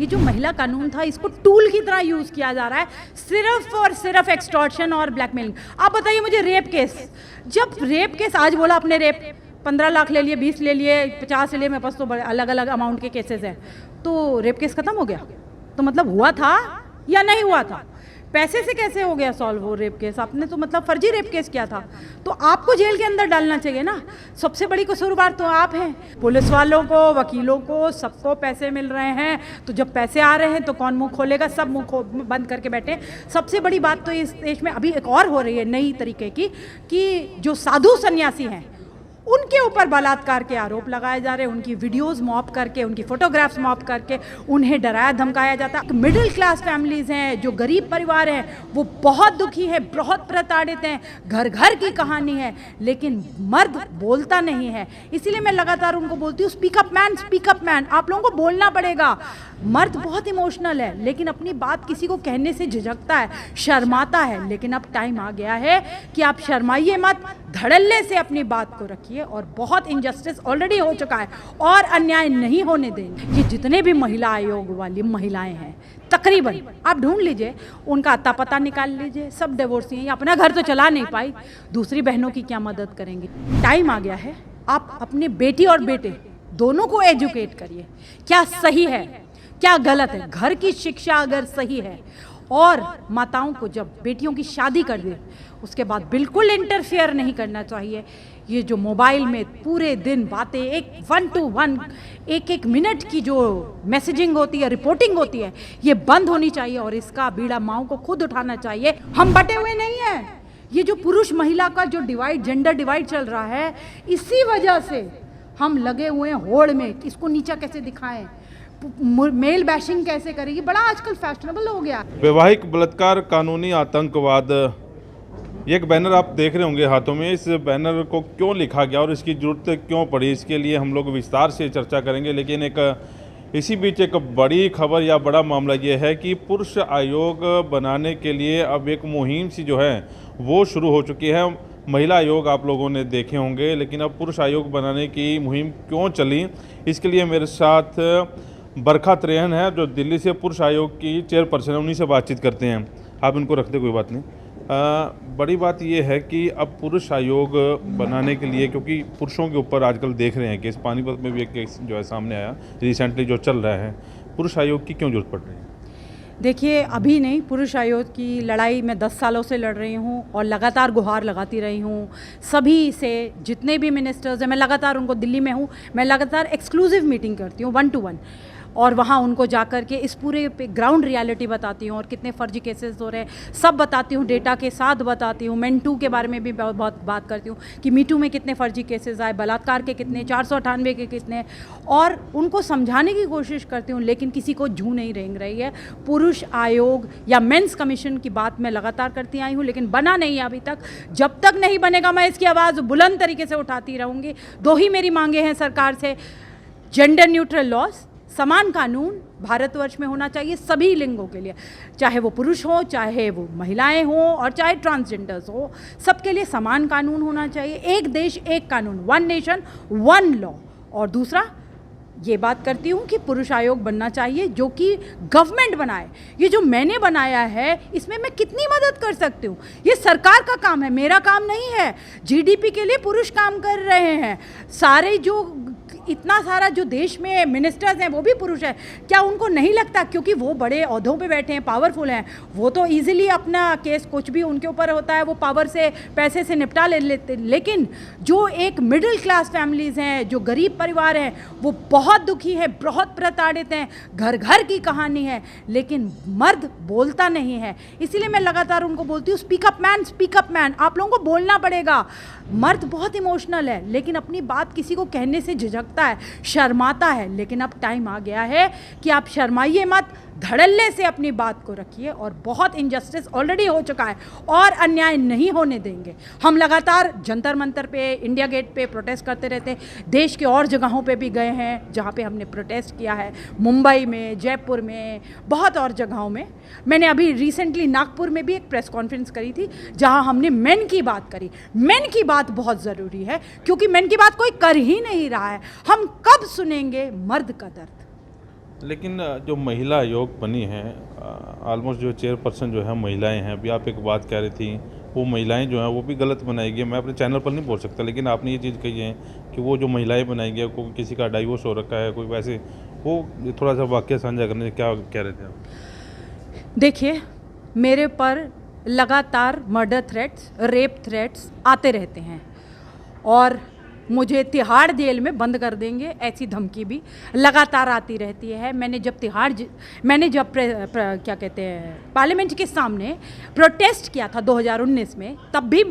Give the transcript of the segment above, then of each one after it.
ये जो महिला कानून था इसको टूल की तरह यूज किया जा रहा है सिर्फ और सिर्फ एक्सटॉर्शन और ब्लैकमेलिंग। आप बताइए मुझे, रेप केस, जब रेप केस आज बोला आपने रेप 15 लाख ले लिए, 20 ले लिए, 50 ले लिए, मेरे पास तो अलग अलग अमाउंट के केसेस हैं, तो रेप केस खत्म हो गया? तो मतलब हुआ था या नहीं हुआ था? पैसे से कैसे हो गया सॉल्व वो रेप केस? आपने तो मतलब फर्जी रेप केस किया था, तो आपको जेल के अंदर डालना चाहिए ना। सबसे बड़ी कसूरवार तो आप हैं। पुलिस वालों को, वकीलों को, सबको पैसे मिल रहे हैं, तो जब पैसे आ रहे हैं तो कौन मुंह खोलेगा? सब मुंह बंद करके बैठे। सबसे बड़ी बात तो इस देश में अभी एक और हो रही है नई तरीके की, कि जो साधु सन्यासी हैं उनके ऊपर बलात्कार के आरोप लगाए जा रहे हैं, उनकी वीडियोस मॉप करके, उनकी फोटोग्राफ्स मॉप करके उन्हें डराया धमकाया जाता है। मिडिल क्लास फैमिलीज हैं, जो गरीब परिवार हैं, वो बहुत दुखी है, बहुत प्रताड़ित हैं, घर घर की कहानी है, लेकिन मर्द बोलता नहीं है। इसीलिए मैं लगातार उनको बोलती हूँ, speak up man, speak up man. आप लोगों को बोलना पड़ेगा। मर्द बहुत इमोशनल है, लेकिन अपनी बात किसी को कहने से झिझकता है, शर्माता है। लेकिन अब टाइम आ गया है कि आप शर्माइए मत, धड़ल्ले से अपनी बात को रखिए। और बहुत इनजस्टिस ऑलरेडी हो चुका है और अन्याय नहीं होने देंगे। ये जितने भी महिला आयोग वाली महिलाएं हैं, तकरीबन आप ढूंढ लीजिए, उनका अता पता निकाल लीजिए, सब डिवोर्सी हैं। अपना घर तो चला नहीं पाई, दूसरी बहनों की क्या मदद करेंगी? टाइम आ गया है, आप अपने बेटी और बेटे दोनों को एजुकेट करिए। क्या सही है, क्या गलत है। घर की शिक्षा अगर सही है, और माताओं को जब बेटियों की शादी कर दे उसके बाद बिल्कुल इंटरफेयर नहीं करना चाहिए। ये जो मोबाइल में पूरे दिन बातें, एक 1 to 1 एक मिनट की जो मैसेजिंग होती है, रिपोर्टिंग होती है, ये बंद होनी चाहिए और इसका बीड़ा माओं को खुद उठाना चाहिए। हम बटे हुए नहीं हैं। ये जो पुरुष महिला का जो डिवाइड, जेंडर डिवाइड चल रहा है, इसी वजह से हम लगे हुए हैं होड़ में। इसको नीचा कैसे दिखाएं, मेल बैशिंग कैसे करेगी, बड़ा आजकल फैशनेबल हो गया। वैवाहिक बलात्कार, कानूनी आतंकवाद, ये एक बैनर आप देख रहे होंगे हाथों में। इस बैनर को क्यों लिखा गया और इसकी ज़रूरत क्यों पड़ी, इसके लिए हम लोग विस्तार से चर्चा करेंगे। लेकिन इसी बीच एक बड़ी खबर या बड़ा मामला ये है कि पुरुष आयोग बनाने के लिए अब एक मुहिम सी जो है वो शुरू हो चुकी है। महिला आयोग आप लोगों ने देखे होंगे, लेकिन अब पुरुष आयोग बनाने की मुहिम क्यों चली, इसके लिए मेरे साथ बरखा त्रेहन है, जो दिल्ली से पुरुष आयोग की चेयरपर्सन है। उन्हीं से बातचीत करते हैं। आप इनको रखते, कोई बात नहीं। बड़ी बात यह है कि अब पुरुष आयोग बनाने के लिए, क्योंकि पुरुषों के ऊपर आजकल देख रहे हैं केस, पानीपत में भी एक केस जो है सामने आया रिसेंटली जो चल रहा है, पुरुष आयोग की क्यों जरूरत पड़ रही है? देखिए, अभी नहीं, पुरुष आयोग की लड़ाई मैं 10 सालों से लड़ रही हूँ और लगातार गुहार लगाती रही हूँ सभी से। जितने भी मिनिस्टर्स हैं, मैं लगातार उनको, दिल्ली में हूँ, मैं लगातार एक्सक्लूसिव मीटिंग करती हूँ 1 to 1, और वहाँ उनको जा कर के इस पूरे पे ग्राउंड रियलिटी बताती हूँ और कितने फर्जी केसेस हो रहे हैं सब बताती हूँ, डेटा के साथ बताती हूँ। मेंटू के बारे में भी बहुत बात करती हूँ कि मीटू में कितने फर्जी केसेस आए, बलात्कार के कितने, 498 के कितने, और उनको समझाने की कोशिश करती हूँ। लेकिन किसी को जू नहीं रेंग रही है। पुरुष आयोग या मेंस कमीशन की बात मैं लगातार करती आई हूँ, लेकिन बना नहीं है अभी तक। जब तक नहीं बनेगा मैं इसकी आवाज़ बुलंद तरीके से उठाती रहूँगी। 2 ही मेरी मांगे हैं सरकार से, जेंडर न्यूट्रल लॉज, समान कानून भारतवर्ष में होना चाहिए सभी लिंगों के लिए, चाहे वो पुरुष हो, चाहे वो महिलाएं हों, और चाहे ट्रांसजेंडर्स हो, सबके लिए समान कानून होना चाहिए। एक देश एक कानून, 1 नेशन 1 लॉ। और दूसरा ये बात करती हूँ कि पुरुष आयोग बनना चाहिए जो कि गवर्नमेंट बनाए। ये जो मैंने बनाया है इसमें मैं कितनी मदद कर सकती हूँ? ये सरकार का काम है, मेरा काम नहीं है। जीडीपी के लिए पुरुष काम कर रहे हैं। सारे जो इतना सारा जो देश में मिनिस्टर्स हैं वो भी पुरुष हैं। क्या उनको नहीं लगता, क्योंकि वो बड़े ओहदों पे बैठे हैं, पावरफुल हैं, वो तो इजीली अपना केस, कुछ भी उनके ऊपर होता है वो पावर से, पैसे से निपटा लेते। लेकिन जो एक मिडिल क्लास फैमिलीज हैं, जो गरीब परिवार हैं, वो बहुत दुखी है, बहुत प्रताड़ित हैं, घर घर की कहानी है, लेकिन मर्द बोलता नहीं है। इसीलिए मैं लगातार उनको बोलती हूँ, speak up man, speak up man. आप लोगों को बोलना पड़ेगा। मर्द बहुत इमोशनल है, लेकिन अपनी बात किसी को कहने से झिझकता है, शर्माता है। लेकिन अब टाइम आ गया है कि आप शर्माइए मत, धड़ल्ले से अपनी बात को रखिए। और बहुत इनजस्टिस ऑलरेडी हो चुका है और अन्याय नहीं होने देंगे। हम लगातार जंतर मंतर पे, इंडिया गेट पे प्रोटेस्ट करते रहते हैं। देश के और जगहों पे भी गए हैं जहाँ पे हमने प्रोटेस्ट किया है, मुंबई में, जयपुर में, बहुत और जगहों में। मैंने अभी रिसेंटली नागपुर में भी एक प्रेस कॉन्फ्रेंस करी थी जहाँ हमने मेन की बात करी। मेन की बात बहुत ज़रूरी है, क्योंकि मेन की बात कोई कर ही नहीं रहा है। हम कब सुनेंगे मर्द का दर्द? लेकिन जो महिला आयोग बनी है, ऑलमोस्ट जो चेयरपर्सन जो है महिलाएं हैं। अभी आप एक बात कह रही थी, वो महिलाएं जो हैं वो भी गलत बनाई गई। मैं अपने चैनल पर नहीं बोल सकता, लेकिन आपने ये चीज़ कही है कि वो जो महिलाएं बनाई गई, कोई किसी का डाइवोर्स हो रखा है, कोई वैसे, वो थोड़ा सा वाक्य साझा करने क्या कह रहे थे आप? देखिए, मेरे पर लगातार मर्डर थ्रेट्स, रेप थ्रेट्स आते रहते हैं और मुझे तिहाड़ जेल में बंद कर देंगे ऐसी धमकी भी लगातार आती रहती है। मैंने जब क्या कहते हैं पार्लियामेंट के सामने प्रोटेस्ट किया था 2019 में, तब भी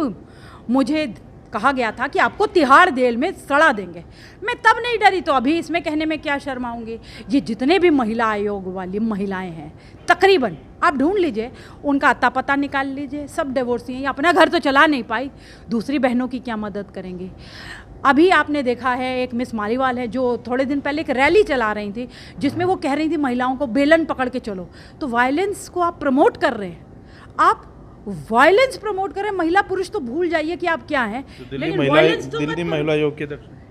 मुझे कहा गया था कि आपको तिहाड़ जेल में सड़ा देंगे। मैं तब नहीं डरी, तो अभी इसमें कहने में क्या शर्माऊंगी। ये जितने भी महिला आयोग वाली महिलाएं हैं, तकरीबन आप ढूंढ लीजिए, उनका अता पता निकाल लीजिए, सब डिवोर्सी हैं। अपना घर तो चला नहीं पाई, दूसरी बहनों की क्या मदद करेंगी। अभी आपने देखा है एक मिस मालीवाल है जो थोड़े दिन पहले एक रैली चला रही थी, जिसमें वो कह रही थी महिलाओं को बेलन पकड़ के चलो। तो वायलेंस को आप प्रमोट कर रहे हैं, आप वायलेंस प्रमोट कर रहे हैं। महिला पुरुष तो भूल जाइए कि आप क्या हैं, तो लेकिन वायलेंस तो दिल्ली मत महिला आयोग के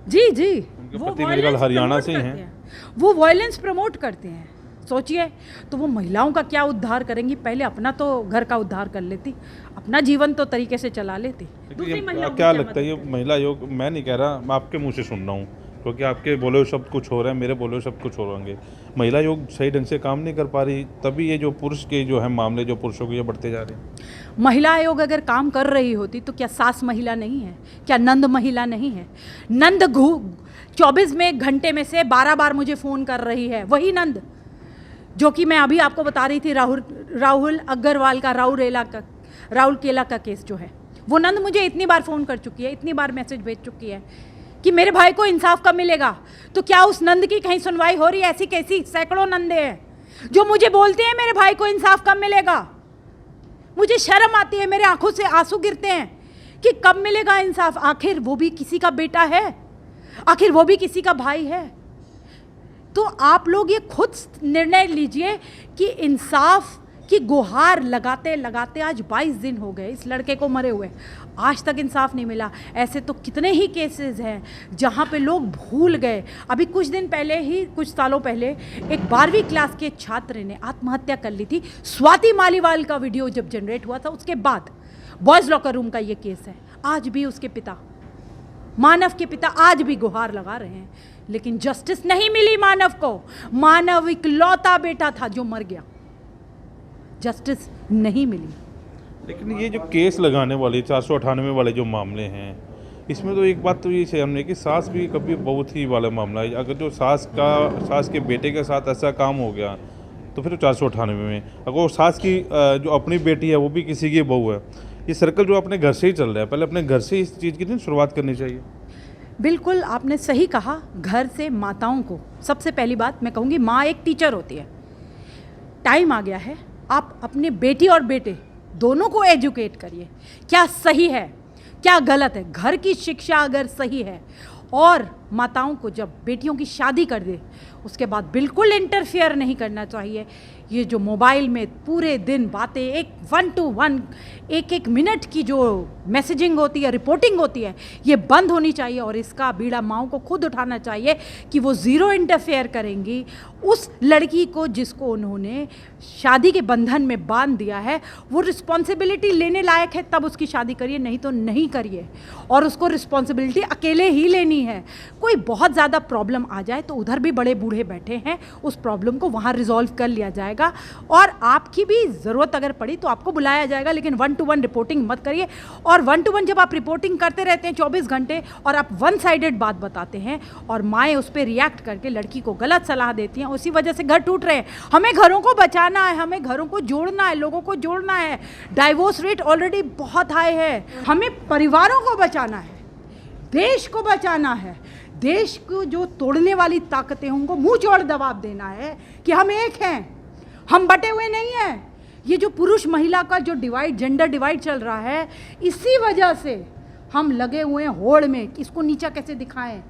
जी उनके वो पति मेरे ख्याल violence हरियाणा promote से ही करते हैं। वो वायलेंस प्रमोट करते हैं। सोचिए, तो वो महिलाओं का क्या उद्धार करेंगी। पहले अपना तो घर का उद्धार कर लेती, अपना जीवन तो तरीके से चला लेती। दूसरी महिलाओं की क्या क्या लगता है ये मदद महिला आयोग? मैं नहीं कह रहा, मैं आपके मुंह से सुन रहा हूँ, क्योंकि आपके बोले हुए शब्द कुछ हो रहे हैं, मेरे बोले हुए शब्द कुछ हो होंगे। महिला आयोग सही ढंग से काम नहीं कर पा रही, तभी ये जो पुरुष के जो है मामले जो पुरुषों के ये बढ़ते जा रहे हैं। महिला आयोग अगर काम कर रही होती तो क्या सास महिला नहीं है, क्या नंद महिला नहीं है? नंद 24 में घंटे में से 12 बार मुझे फ़ोन कर रही है, वही नंद जो कि मैं अभी आपको बता रही थी, राहुल अग्रवाल का राहुल केला का केस जो है, वो नंद मुझे इतनी बार फ़ोन कर चुकी है, इतनी बार मैसेज भेज चुकी है कि मेरे भाई को इंसाफ कब मिलेगा। तो क्या उस नंद की कहीं सुनवाई हो रही है? ऐसी कैसी सैकड़ों नंदे हैं जो मुझे बोलते हैं मेरे भाई को इंसाफ कब मिलेगा। मुझे शर्म आती है, मेरे आंखों से आंसू गिरते हैं कि कब मिलेगा इंसाफ। आखिर वो भी किसी का बेटा है, आखिर वो भी किसी का भाई है। तो आप लोग ये खुद निर्णय लीजिए कि इंसाफ की गुहार लगाते लगाते आज 22 दिन हो गए इस लड़के को मरे हुए, आज तक इंसाफ नहीं मिला। ऐसे तो कितने ही केसेस हैं जहाँ पे लोग भूल गए। अभी कुछ दिन पहले ही, कुछ सालों पहले, एक 12वीं क्लास के छात्र ने आत्महत्या कर ली थी। स्वाति मालीवाल का वीडियो जब जनरेट हुआ था, उसके बाद बॉयज़ लॉकर रूम का ये केस है। आज भी उसके पिता, मानव के पिता, आज भी गुहार लगा रहे हैं, लेकिन जस्टिस नहीं मिली मानव को। मानव इकलौता बेटा था जो मर गया, जस्टिस नहीं मिली। लेकिन ये जो केस लगाने वाले 498 वाले जो मामले हैं, इसमें तो एक बात तो ये सामने कि सास भी कभी बहुत ही वाला मामला है। अगर जो सास के बेटे के साथ ऐसा काम हो गया तो फिर 498 में, अगर वो सास की जो अपनी बेटी है वो भी किसी की बहू है, ये सर्कल जो अपने घर से ही चल रहा है। पहले अपने घर से इस चीज़ की नहीं शुरुआत करनी चाहिए। बिल्कुल आपने सही कहा, घर से माताओं को सबसे पहली बात मैं कहूँगी, माँ एक टीचर होती है। टाइम आ गया है आप अपने बेटी और बेटे दोनों को एजुकेट करिए, क्या सही है क्या गलत है। घर की शिक्षा अगर सही है, और माताओं को जब बेटियों की शादी कर दे उसके बाद बिल्कुल इंटरफेयर नहीं करना चाहिए। ये जो मोबाइल में पूरे दिन बातें, एक 1 to 1 एक मिनट की जो मैसेजिंग होती है, रिपोर्टिंग होती है, ये बंद होनी चाहिए। और इसका बीड़ा माओं को खुद उठाना चाहिए कि वो ज़ीरो इंटरफेयर करेंगी। उस लड़की को जिसको उन्होंने शादी के बंधन में बांध दिया है, वो रिस्पॉन्सिबिलिटी लेने लायक है तब उसकी शादी करिए, नहीं तो नहीं करिए। और उसको रिस्पॉन्सिबिलिटी अकेले ही लेनी है। कोई बहुत ज़्यादा प्रॉब्लम आ जाए तो उधर भी बड़े बूढ़े बैठे हैं, उस प्रॉब्लम को वहाँ रिजॉल्व कर लिया जाएगा। और आपकी भी ज़रूरत अगर पड़ी तो आपको बुलाया जाएगा, लेकिन 1 to 1 रिपोर्टिंग मत करिए। और 1 to 1 जब आप रिपोर्टिंग करते रहते हैं 24 घंटे और आप 1 साइडेड बात बताते हैं और माएँ उस पर रिएक्ट करके लड़की को गलत सलाह देती हैं, उसी वजह से घर टूट रहे हैं। हमें घरों को बचाना है, हमें घरों को जोड़ना है, लोगों को जोड़ना है। डाइवोर्स रेट ऑलरेडी बहुत हाई है, हमें परिवारों को बचाना है, देश को बचाना है। देश को जो तोड़ने वाली ताकतें हैं उनको मुंह जोड़ जवाब देना है कि हम एक हैं, हम बटे हुए नहीं हैं। ये जो पुरुष महिला का जो डिवाइड, जेंडर डिवाइड चल रहा है, इसी वजह से हम लगे हुए हैं होड़ में कि इसको नीचा कैसे दिखाएं,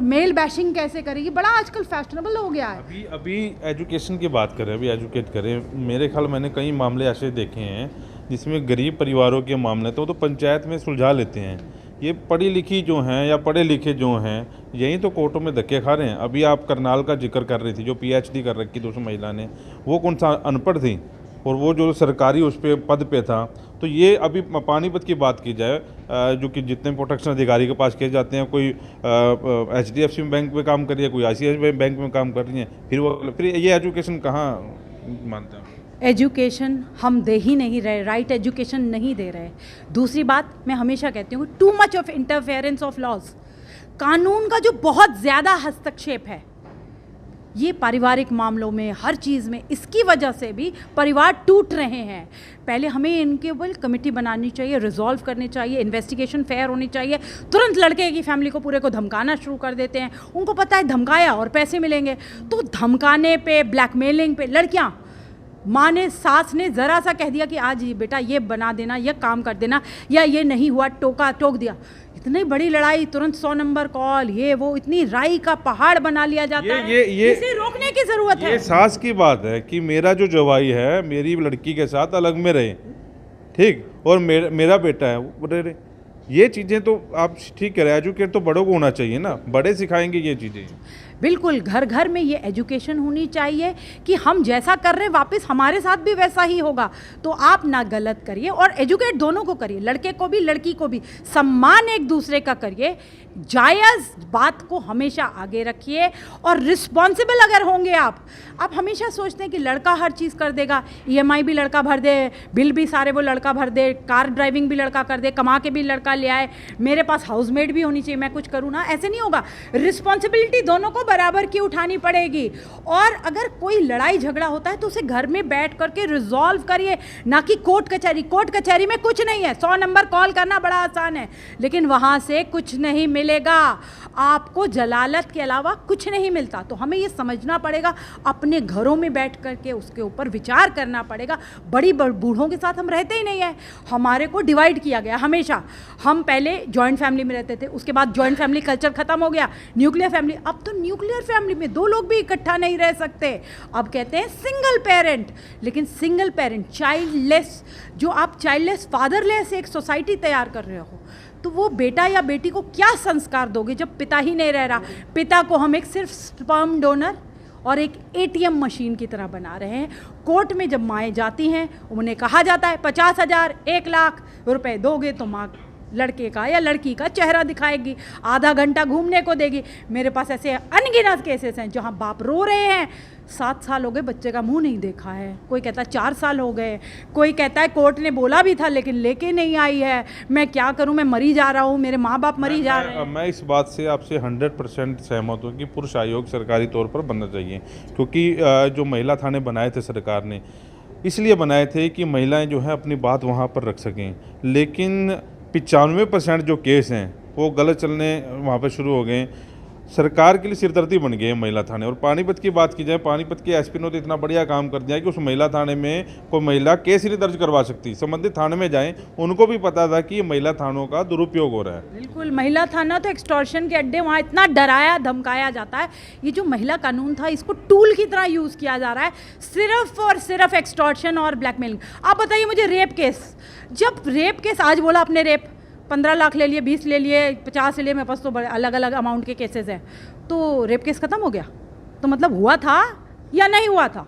मेल बैशिंग कैसे करेगी। बड़ा आजकल फैशनेबल हो गया है। अभी एजुकेशन की बात करें, अभी एजुकेट करें। मेरे ख्याल मैंने कई मामले ऐसे देखे हैं जिसमें गरीब परिवारों के मामले तो पंचायत में सुलझा लेते हैं, ये पढ़ी लिखी जो हैं या पढ़े लिखे जो हैं यही तो कोर्टों में धक्के खा रहे हैं। अभी आप करनाल का जिक्र कर रही थी, जो पीएचडी कर रखी थी उस महिला ने, वो कौन सा अनपढ़ थी और वो जो सरकारी उस पे पद पे था। तो ये अभी पानीपत की बात की जाए, जो कि जितने प्रोटेक्शन अधिकारी के पास किए जाते हैं, कोई HDFC बैंक में काम कर रही है, कोई ICICI बैंक में काम कर रही है, फिर ये एजुकेशन कहाँ मानते हैं? एजुकेशन हम दे ही नहीं रहे, राइट एजुकेशन नहीं दे रहे। दूसरी बात मैं हमेशा कहती हूँ, too much of interference of laws, कानून का जो बहुत ज़्यादा हस्तक्षेप है ये पारिवारिक मामलों में, हर चीज़ में, इसकी वजह से भी परिवार टूट रहे हैं। पहले हमें इनके ऊपर कमेटी बनानी चाहिए, रिजॉल्व करनी चाहिए, इन्वेस्टिगेशन फेयर होनी चाहिए। तुरंत लड़के की फैमिली को पूरे को धमकाना शुरू कर देते हैं, उनको पता है धमकाया और पैसे मिलेंगे, तो धमकाने पे, ब्लैकमेलिंग पे लड़कियां, माँ ने, सास ने ज़रा सा कह दिया कि आज ये बेटा ये बना देना, ये काम कर देना, या ये नहीं हुआ, टोक दिया, इतनी बड़ी लड़ाई, तुरंत 100 नंबर कॉल, ये वो, इतनी राई का पहाड़ बना लिया जाता है। इसे रोकने की जरूरत है। ये सास की बात है कि मेरा जो जवाई है मेरी लड़की के साथ अलग में रहे, ठीक, और मेरा बेटा है वो रहे। ये चीज़ें तो आप ठीक कह रहे हैं, एजुकेट तो बड़ों को होना चाहिए ना, बड़े सिखाएंगे ये चीज़ें। बिल्कुल, घर घर में ये एजुकेशन होनी चाहिए कि हम जैसा कर रहे हैं वापस हमारे साथ भी वैसा ही होगा। तो आप ना गलत करिए और एजुकेट दोनों को करिए, लड़के को भी लड़की को भी, सम्मान एक दूसरे का करिए, जायज़ बात को हमेशा आगे रखिए और रिस्पॉन्सिबल अगर होंगे आप हमेशा सोचते हैं कि लड़का हर चीज़ कर देगा, EMI भी लड़का भर दे, बिल भी सारे वो लड़का भर दे, कार ड्राइविंग भी लड़का कर दे, कमा के भी लड़का ले आए, मेरे पास हाउसमेट भी होनी चाहिए, मैं कुछ करूँ ना, ऐसे नहीं होगा। रिस्पॉन्सिबिलिटी दोनों को बराबर की उठानी पड़ेगी। और अगर कोई लड़ाई झगड़ा होता है तो उसे घर में बैठ करके रिजॉल्व करिए, ना कि कोर्ट कचहरी में कुछ नहीं है। 100 नंबर कॉल करना बड़ा आसान है, लेकिन वहाँ से कुछ नहीं मिलेगा, आपको जलालत के अलावा कुछ नहीं मिलता। तो हमें ये समझना पड़ेगा, अपने घरों में बैठ करके उसके ऊपर विचार करना पड़ेगा। बड़ी बूढ़ों के साथ हम रहते ही नहीं है, हमारे को डिवाइड किया गया हमेशा। हम पहले जॉइंट फैमिली में रहते थे, उसके बाद जॉइंट फैमिली कल्चर खत्म हो गया, न्यूक्लियर फैमिली, अब तो न्यूक्लियर फैमिली में 2 लोग भी इकट्ठा नहीं रह सकते। अब कहते हैं सिंगल पेरेंट, लेकिन सिंगल पेरेंट, चाइल्डलेस, जो आप चाइल्डलेस फादरलेस एक सोसाइटी तैयार कर रहे हो, तो वो बेटा या बेटी को क्या संस्कार दोगे जब पिता ही नहीं रह रहा। पिता को हम एक सिर्फ स्पर्म डोनर और एक ATM मशीन की तरह बना रहे हैं। कोर्ट में जब माएँ जाती हैं, उन्हें कहा जाता है 50,000 1 लाख रुपए दोगे तो माँ लड़के का या लड़की का चेहरा दिखाएगी, आधा घंटा घूमने को देगी। मेरे पास ऐसे अनगिनत केसेस हैं जहां बाप रो रहे हैं, 7 साल हो गए बच्चे का मुंह नहीं देखा है, कोई कहता है 4 साल हो गए, कोई कहता है कोर्ट ने बोला भी था लेकिन लेके नहीं आई है, मैं क्या करूं, मैं मरी जा रहा हूं, मेरे माँ बाप मरी जा रहे हैं। मैं इस बात से आपसे 100% सहमत हूँ कि पुरुष आयोग सरकारी तौर पर बनना चाहिए, क्योंकि जो महिला थाने बनाए थे सरकार ने, इसलिए बनाए थे कि महिलाएं जो है अपनी बात वहाँ पर रख सकें। लेकिन 95% जो केस हैं वो गलत चलने वहाँ पे शुरू हो गए, सरकार के लिए सिरदर्दी बन गए महिला थाने। और पानीपत की बात की जाए, पानीपत के SP ने तो इतना बढ़िया काम कर दिया कि उस महिला थाने में कोई महिला केस ही नहीं दर्ज करवा सकती, संबंधित थाने में जाएं, उनको भी पता था कि ये महिला थानों का दुरुपयोग हो रहा है। बिल्कुल, महिला थाना तो एक्सटॉर्शन के अड्डे, वहाँ इतना डराया धमकाया जाता है। ये जो महिला कानून था इसको टूल की तरह यूज़ किया जा रहा है, सिर्फ और सिर्फ एक्सटॉर्शन और ब्लैकमेलिंग। आप बताइए मुझे, रेप केस, जब रेप केस, आज बोला आपने रेप 15 लाख ले लिए, 20 ले लिए, 50 ले लिए, मेरे पास तो बड़े अलग अलग अमाउंट के केसेस हैं, तो रेप केस ख़त्म हो गया? तो मतलब हुआ था या नहीं हुआ था?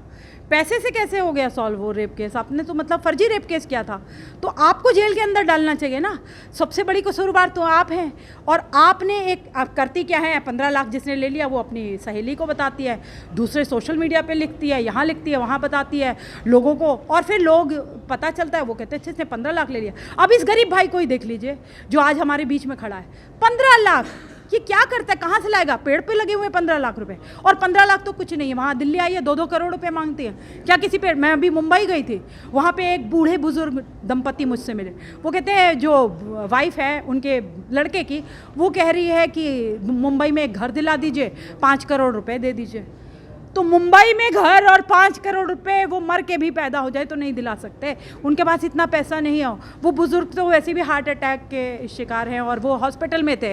पैसे से कैसे हो गया सॉल्व वो रेप केस? आपने तो मतलब फर्जी रेप केस किया था, तो आपको जेल के अंदर डालना चाहिए ना। सबसे बड़ी कसूरवार तो आप हैं। और आपने आप करती क्या है, 15 लाख जिसने ले लिया वो अपनी सहेली को बताती है, दूसरे सोशल मीडिया पे लिखती है, यहाँ लिखती है, वहाँ बताती है लोगों को, और फिर लोग पता चलता है, वो कहते हैं इसने 15 लाख ले लिया। अब इस गरीब भाई को ही देख लीजिए जो आज हमारे बीच में खड़ा है, 15 लाख, ये क्या करता है, कहाँ से लाएगा? पेड़ पे लगे हुए 15 लाख रुपए, और 15 लाख तो कुछ नहीं है। वहाँ दिल्ली आई है 2-2 करोड़ रुपए मांगती है, क्या किसी पे? मैं अभी मुंबई गई थी, वहाँ पे एक बूढ़े बुजुर्ग दंपति मुझसे मिले, वो कहते हैं जो वाइफ है उनके लड़के की, वो कह रही है कि मुंबई में एक घर दिला दीजिए, 5 करोड़ रुपए दे दीजिए। तो मुंबई में घर और 5 करोड़ रुपए, वो मर के भी पैदा हो जाए तो नहीं दिला सकते, उनके पास इतना पैसा नहीं है। वो बुजुर्ग तो वैसे भी हार्ट अटैक के शिकार हैं और वो हॉस्पिटल में थे,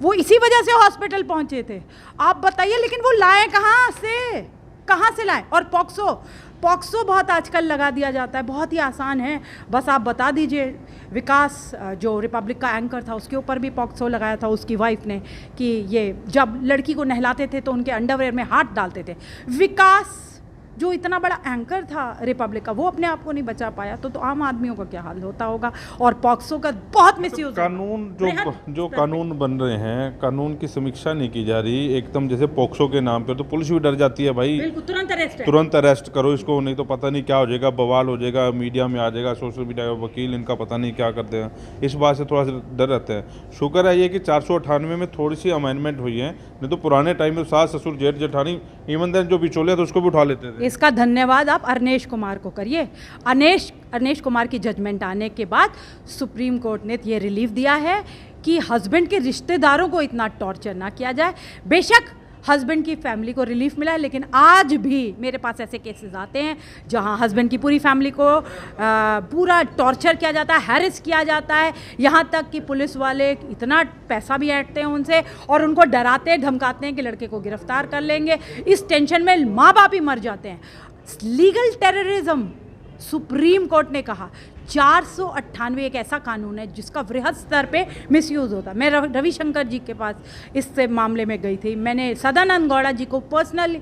वो इसी वजह से हॉस्पिटल पहुंचे थे। आप बताइए, लेकिन वो लाए कहाँ से लाएं? और पॉक्सो पॉक्सो बहुत आजकल लगा दिया जाता है, बहुत ही आसान है, बस आप बता दीजिए। विकास जो रिपब्लिक का एंकर था उसके ऊपर भी पॉक्सो लगाया था उसकी वाइफ ने कि ये जब लड़की को नहलाते थे तो उनके अंडरवेयर में हाथ डालते थे। विकास जो इतना बड़ा एंकर था रिपब्लिक का वो अपने आप को नहीं बचा पाया, तो आम आदमियों का क्या हाल होता होगा। और पॉक्सो का बहुत मिसयूज। कानून जो कानून बन रहे हैं, कानून की समीक्षा नहीं की जा रही, एकदम जैसे पॉक्सो के नाम पे तो पुलिस भी डर जाती है भाई, तुरंत अरेस्ट करो इसको, नहीं तो पता नहीं क्या हो जाएगा, बवाल हो जाएगा, मीडिया में आ जाएगा, सोशल मीडिया का वकील इनका पता नहीं क्या करते हैं, इस बात से थोड़ा सा डर रहता है। शुक्र है ये कि 498 में थोड़ी सी अमेंडमेंट हुई है, नहीं तो पुराने टाइम में सास ससुर जेठ जेठानी इवन देन जो बिचौलिया था उसको भी उठा लेते थे। इसका धन्यवाद आप अरनेश कुमार को करिए। अरनेश कुमार की जजमेंट आने के बाद सुप्रीम कोर्ट ने ये रिलीफ दिया है कि हस्बैंड के रिश्तेदारों को इतना टॉर्चर ना किया जाए। बेशक हस्बैंड की फैमिली को रिलीफ मिला है, लेकिन आज भी मेरे पास ऐसे केसेस आते हैं जहां हस्बैंड की पूरी फैमिली को पूरा टॉर्चर किया जाता है, हैरेस किया जाता है, यहाँ तक कि पुलिस वाले इतना पैसा भी ऐंठते हैं उनसे और उनको डराते धमकाते हैं कि लड़के को गिरफ्तार कर लेंगे। इस टेंशन में माँ बाप ही मर जाते हैं। लीगल टेररिज्म, सुप्रीम कोर्ट ने कहा 498 एक ऐसा कानून है जिसका वृहद स्तर पे मिसयूज़ होता है। मैं रविशंकर जी के पास इस मामले में गई थी, मैंने सदानंद गौड़ा जी को पर्सनली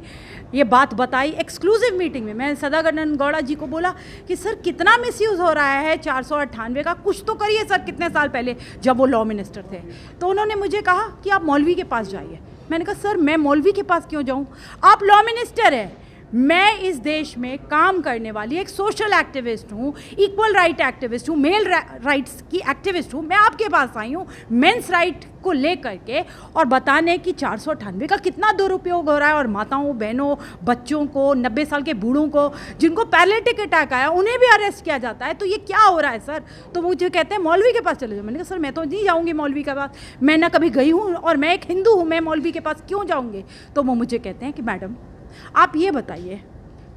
ये बात बताई एक्सक्लूसिव मीटिंग में। मैं सदानंद गौड़ा जी को बोला कि सर कितना मिसयूज़ हो रहा है 498 का, कुछ तो करिए सर। कितने साल पहले जब वो लॉ मिनिस्टर थे तो उन्होंने मुझे कहा कि आप मौलवी के पास जाइए। मैंने कहा सर मैं मौलवी के पास क्यों जाऊँ, आप लॉ मिनिस्टर हैं। मैं इस देश में काम करने वाली एक सोशल एक्टिविस्ट हूँ, इक्वल राइट एक्टिविस्ट हूँ, मेल राइट्स की एक्टिविस्ट हूँ। मैं आपके पास आई हूँ मेंस राइट को लेकर के और बताने कि 498 का कितना दुरुपयोग हो रहा है और माताओं बहनों बच्चों को 90 साल के बूढ़ों को जिनको पैरालिटिक अटैक आया उन्हें भी अरेस्ट किया जाता है। तो ये क्या हो रहा है सर। तो मुझे कहते हैं मौलवी के पास चले जाओ। मैंने कहा सर मैं तो नहीं जाऊँगी मौलवी के पास, मैं ना कभी गई हूँ और मैं एक हिंदू हूँ, मैं मौलवी के पास क्यों जाऊँगी। तो वो मुझे कहते हैं कि मैडम आप ये बताइए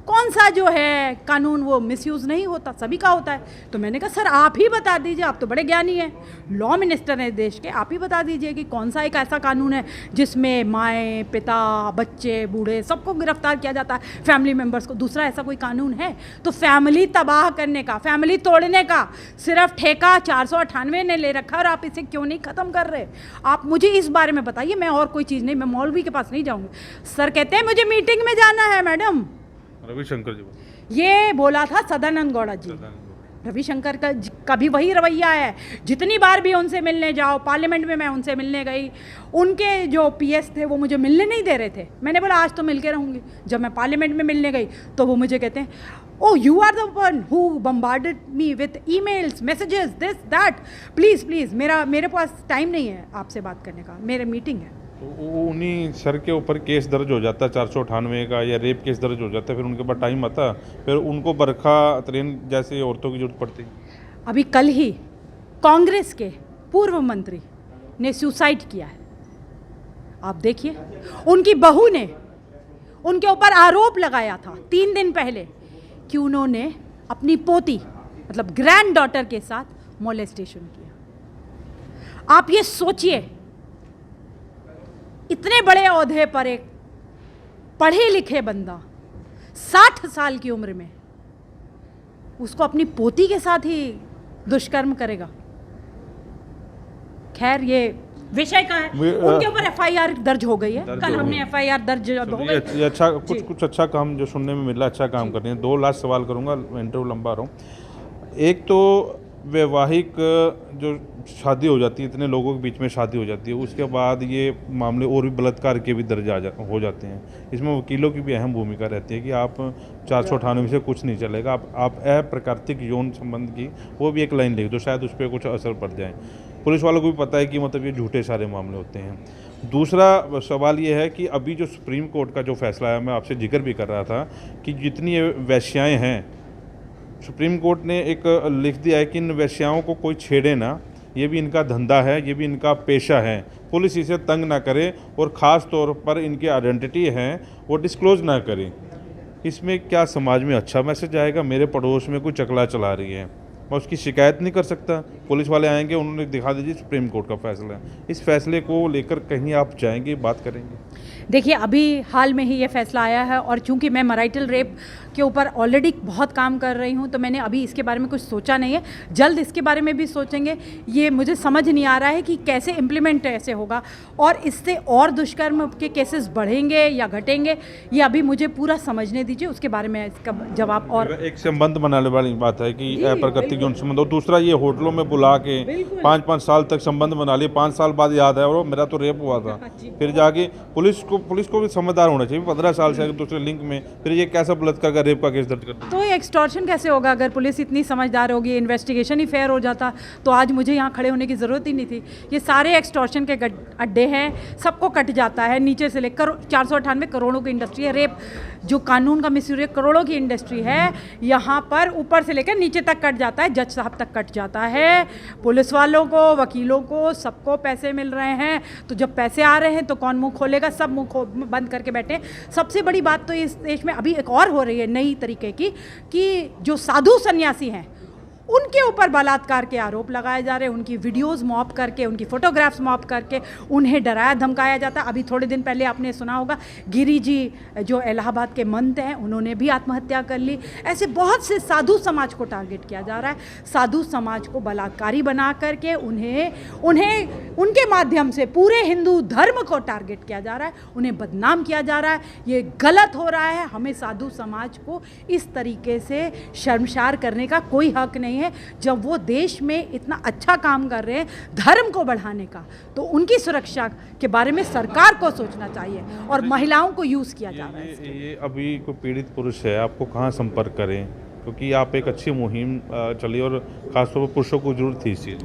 कौन सा जो है कानून वो मिसयूज़ नहीं होता, सभी का होता है। तो मैंने कहा सर आप ही बता दीजिए, आप तो बड़े ज्ञानी हैं, लॉ मिनिस्टर हैं देश के, आप ही बता दीजिए कि कौन सा एक ऐसा कानून है जिसमें माएँ पिता बच्चे बूढ़े सबको गिरफ्तार किया जाता है, फैमिली मेम्बर्स को। दूसरा ऐसा कोई कानून है। तो फैमिली तबाह करने का, फैमिली तोड़ने का सिर्फ ठेका 498 ने ले रखा और आप इसे क्यों नहीं ख़त्म कर रहे। आप मुझे इस बारे में बताइए, मैं और कोई चीज़ नहीं, मैं मौलवी के पास नहीं जाऊँगी। सर कहते हैं मुझे मीटिंग में जाना है। मैडम रविशंकर जी ये बोला था सदानंद गौड़ा जी। रविशंकर का भी वही रवैया है, जितनी बार भी उनसे मिलने जाओ, पार्लियामेंट में मैं उनसे मिलने गई, उनके जो पीएस थे वो मुझे मिलने नहीं दे रहे थे। मैंने बोला आज तो मिल के रहूँगी। जब मैं पार्लियामेंट में मिलने गई तो वो मुझे कहते हैं oh you are the one who bombarded me with emails messages this that, please मेरे पास टाइम नहीं है आपसे बात करने का, मेरे मीटिंग है। तो उन्हीं सर के ऊपर केस दर्ज हो जाता है 498 का या रेप केस दर्ज हो जाता है, फिर उनके पास टाइम आता, फिर उनको बरखा तरीन जैसे औरतों की जरूरत पड़ती। अभी कल ही कांग्रेस के पूर्व मंत्री ने सुसाइड किया है, आप देखिए। उनकी बहू ने उनके ऊपर आरोप लगाया था 3 दिन पहले कि उन्होंने अपनी पोती मतलब ग्रैंड डॉटर के साथ मोलेस्टेशन किया। आप ये सोचिए, इतने बड़े ओहदे पर एक पढ़े लिखे बंदा 60 साल की उम्र में उसको अपनी पोती के साथ ही दुष्कर्म करेगा। खैर ये विषय का है, उनके ऊपर एफआईआर दर्ज हो गई है, कल हमने एफआईआर दर्ज हो गई। ये अच्छा कुछ अच्छा काम जो सुनने में मिला, अच्छा काम कर रहे हैं। 2 लास्ट सवाल करूंगा, इंटरव्यू लंबा रहा हूँ। एक तो वैवाहिक जो शादी हो जाती है, इतने लोगों के बीच में शादी हो जाती है, उसके बाद ये मामले और भी बलात्कार के भी दर्ज हो जाते हैं। इसमें वकीलों की भी अहम भूमिका रहती है कि आप 498 से कुछ नहीं चलेगा, आप अप्राकृतिक यौन संबंध की वो भी एक लाइन लिख दो, शायद उस पर कुछ असर पड़ जाए। पुलिस वालों को भी पता है कि मतलब ये झूठे सारे मामले होते हैं। दूसरा सवाल ये है कि अभी जो सुप्रीम कोर्ट का जो फैसला है, मैं आपसे जिक्र भी कर रहा था कि जितनी वेश्याएँ हैं, सुप्रीम कोर्ट ने एक लिख दिया है कि इन वेश्याओं को कोई छेड़े ना, ये भी इनका धंधा है, ये भी इनका पेशा है, पुलिस इसे तंग ना करे और ख़ास तौर पर इनकी आइडेंटिटी है वो डिस्क्लोज ना करे। इसमें क्या समाज में अच्छा मैसेज आएगा। मेरे पड़ोस में कोई चकला चला रही है, मैं उसकी शिकायत नहीं कर सकता, पुलिस वाले आएंगे, उन्होंने दिखा दीजिए सुप्रीम कोर्ट का फैसला है। इस फैसले को लेकर कहीं आप जाएंगे, बात करेंगे? देखिए अभी हाल में ही ये फैसला आया है और चूंकि मैं मैरिटल रेप के ऊपर ऑलरेडी बहुत काम कर रही हूँ, तो मैंने अभी इसके बारे में कुछ सोचा नहीं है। जल्द इसके बारे में भी सोचेंगे। ये मुझे समझ नहीं आ रहा है कि कैसे इम्प्लीमेंट ऐसे होगा और इससे और दुष्कर्म के केसेस बढ़ेंगे या घटेंगे, ये अभी मुझे पूरा समझने दीजिए, उसके बारे में इसका जवाब। और एक संबंध बनाने वाली बात है कि प्रकृति के उन संबंध, और दूसरा ये होटलों में बुला के 5-5 साल तक संबंध बना लिए, 5 साल बाद याद है और मेरा तो रेप हुआ था, फिर जाके पुलिस को भी समझदार होना चाहिए। 15 साल से दूसरे लिंक में फिर ये कैसा बलात्कार का रेप का केस दर्ज करता है? तो एक्सटॉर्शन कैसे होगा? अगर पुलिस इतनी समझदार होगी, इन्वेस्टिगेशन ही फेयर हो जाता तो आज मुझे यहाँ खड़े होने की ज़रूरत ही नहीं थी। ये सारे एक्सटॉर्शन के अड्डे हैं, सबको कट जाता है नीचे से लेकर। 498 करोड़ों की इंडस्ट्री है, रेप जो कानून का मिसयूज है, करोड़ों की इंडस्ट्री है, यहाँ पर ऊपर से लेकर नीचे तक कट जाता है, जज साहब तक कट जाता है। पुलिस वालों को, वकीलों को, सबको पैसे मिल रहे हैं, तो जब पैसे आ रहे हैं तो कौन मुंह खोलेगा? सब मुंह बंद करके बैठे। सबसे बड़ी बात तो इस देश में अभी एक और हो रही है नई तरीके की, कि जो साधु सन्यासी हैं उनके ऊपर बलात्कार के आरोप लगाए जा रहे हैं, उनकी वीडियोस मॉप करके, उनकी फोटोग्राफ्स मॉप करके उन्हें डराया धमकाया जाता है। अभी थोड़े दिन पहले आपने सुना होगा, गिरी जी जो इलाहाबाद के महंत हैं, उन्होंने भी आत्महत्या कर ली। ऐसे बहुत से साधु समाज को टारगेट किया जा रहा है, साधु समाज को बलात्कारी बना करके उन्हें उनके माध्यम से पूरे हिंदू धर्म को टारगेट किया जा रहा है, उन्हें बदनाम किया जा रहा है। ये गलत हो रहा है। हमें साधु समाज को इस तरीके से शर्मसार करने का कोई हक नहीं है। जब वो देश में इतना अच्छा काम कर रहे हैं धर्म को बढ़ाने का, तो उनकी सुरक्षा के बारे में सरकार को सोचना चाहिए और महिलाओं को यूज किया जा रहा है। ये अभी कोई पीड़ित पुरुष है, आपको कहाँ संपर्क करें? क्योंकि आप एक अच्छी मुहिम चली और खासतौर पर पुरुषों को जरूरत थी इस चीज़।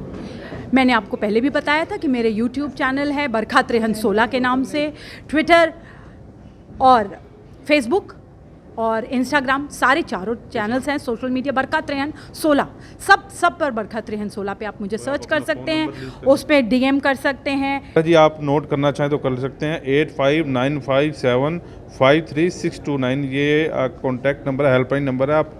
मैंने आपको पहले भी बताया था कि मेरे YouTube चैनल है बरखा त्रेहन 16 के नाम से, ट्विटर और फेसबुक और इंस्टाग्राम, सारे चारों चैनल्स हैं सोशल मीडिया, बरखा त्रेहन 16, सब पर बरखा त्रेहन 16 पे आप मुझे सर्च कर सकते हैं, उस पर DM कर सकते हैं। जी आप नोट करना चाहें तो कर सकते हैं 8595753629, ये कॉन्टैक्ट नंबर है, हेल्पलाइन नंबर है, आप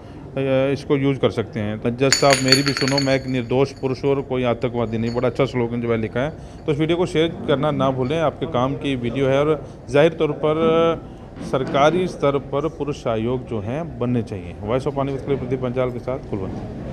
इसको यूज़ कर सकते हैं। जज साहब मेरी भी सुनो, मैं एक निर्दोष पुरुष और कोई आतंकवादी नहीं, बड़ा अच्छा स्लोगन जो है लिखा है। तो इस वीडियो को शेयर करना ना भूलें, आपके काम की वीडियो है और जाहिर तौर पर सरकारी स्तर पर पुरुष आयोग जो हैं बनने चाहिए। वॉइस ऑफ पानीपत के लिए प्रदीप पंचाल के साथ कुलवंत।